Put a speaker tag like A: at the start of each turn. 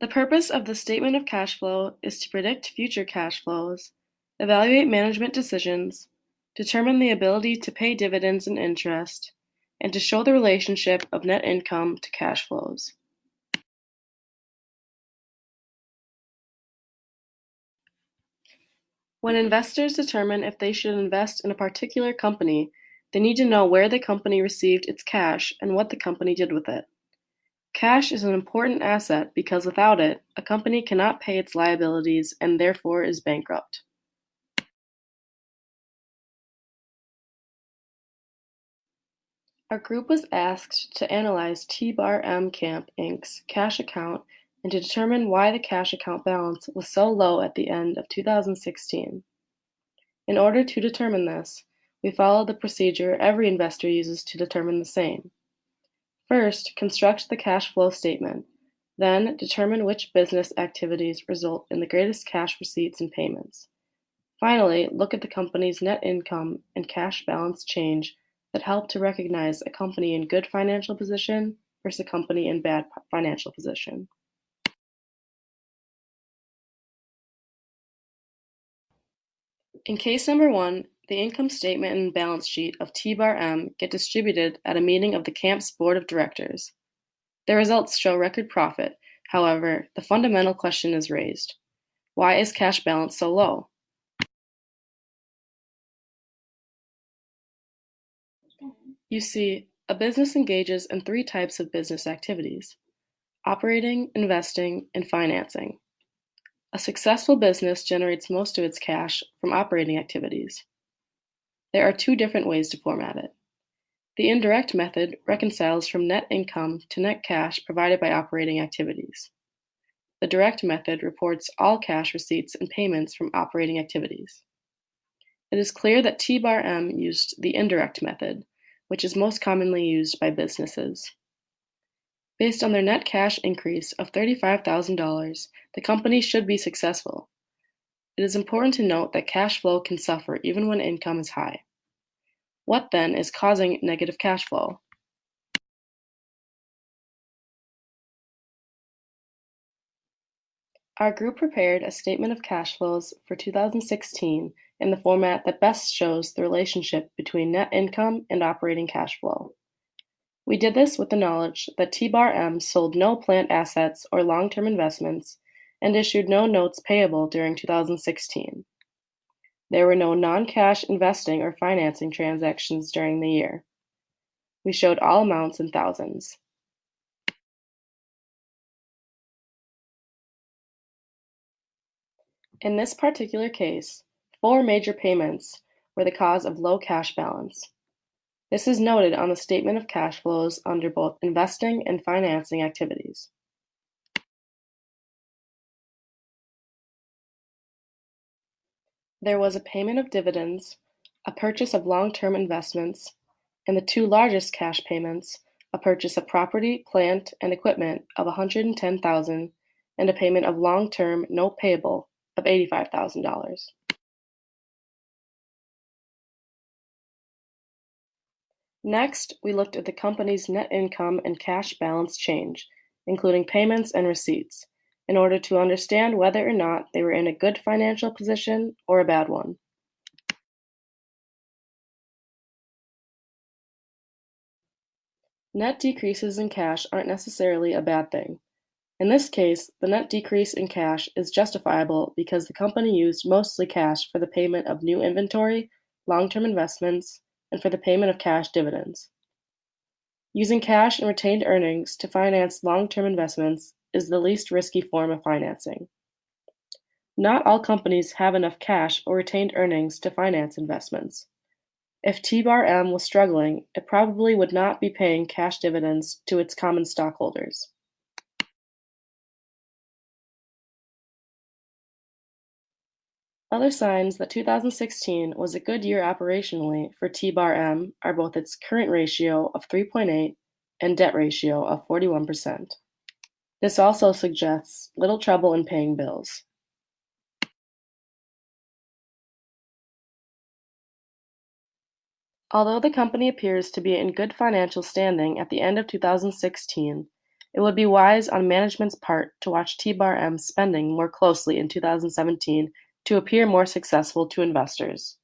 A: The purpose of the statement of cash flow is to predict future cash flows, evaluate management decisions, determine the ability to pay dividends and interest, and to show the relationship of net income to cash flows. When investors determine if they should invest in a particular company, they need to know where the company received its cash and what the company did with it. Cash is an important asset because without it, a company cannot pay its liabilities and therefore is bankrupt. Our group was asked to analyze T-Bar-M Camp Inc.'s cash account and to determine why the cash account balance was so low at the end of 2016. In order to determine this, we followed the procedure every investor uses to determine the same. First, construct the cash flow statement. Then, determine which business activities result in the greatest cash receipts and payments. Finally, look at the company's net income and cash balance change that help to recognize a company in good financial position versus a company in bad financial position. In case number 1, the income statement and balance sheet of T-Bar-M get distributed at a meeting of the camp's board of directors. The results show record profit. However, the fundamental question is raised. Why is cash balance so low? You see, a business engages in 3 types of business activities: operating, investing, and financing. A successful business generates most of its cash from operating activities. There are 2 different ways to format it. The indirect method reconciles from net income to net cash provided by operating activities. The direct method reports all cash receipts and payments from operating activities. It is clear that T-Bar-M used the indirect method, which is most commonly used by businesses. Based on their net cash increase of $35,000, the company should be successful. It is important to note that cash flow can suffer even when income is high. What then is causing negative cash flow? Our group prepared a statement of cash flows for 2016 in the format that best shows the relationship between net income and operating cash flow. We did this with the knowledge that T-Bar-M sold no plant assets or long-term investments and issued no notes payable during 2016. There were no non-cash investing or financing transactions during the year. We showed all amounts in thousands. In this particular case, 4 major payments were the cause of low cash balance. This is noted on the statement of cash flows under both investing and financing activities. There was a payment of dividends, a purchase of long-term investments, and the 2 largest cash payments, a purchase of property, plant, and equipment of $110,000 and a payment of long-term note payable of $85,000. Next, we looked at the company's net income and cash balance change, including payments and receipts, in order to understand whether or not they were in a good financial position or a bad one. Net decreases in cash aren't necessarily a bad thing. In this case, the net decrease in cash is justifiable because the company used mostly cash for the payment of new inventory, long-term investments, and for the payment of cash dividends. Using cash and retained earnings to finance long-term investments is the least risky form of financing. Not all companies have enough cash or retained earnings to finance investments. If T-Bar-M was struggling, it probably would not be paying cash dividends to its common stockholders. Other signs that 2016 was a good year operationally for T-Bar-M are both its current ratio of 3.8 and debt ratio of 41%. This also suggests little trouble in paying bills. Although the company appears to be in good financial standing at the end of 2016, It would be wise on management's part to watch T-Bar M's spending more closely in 2017 to appear more successful to investors.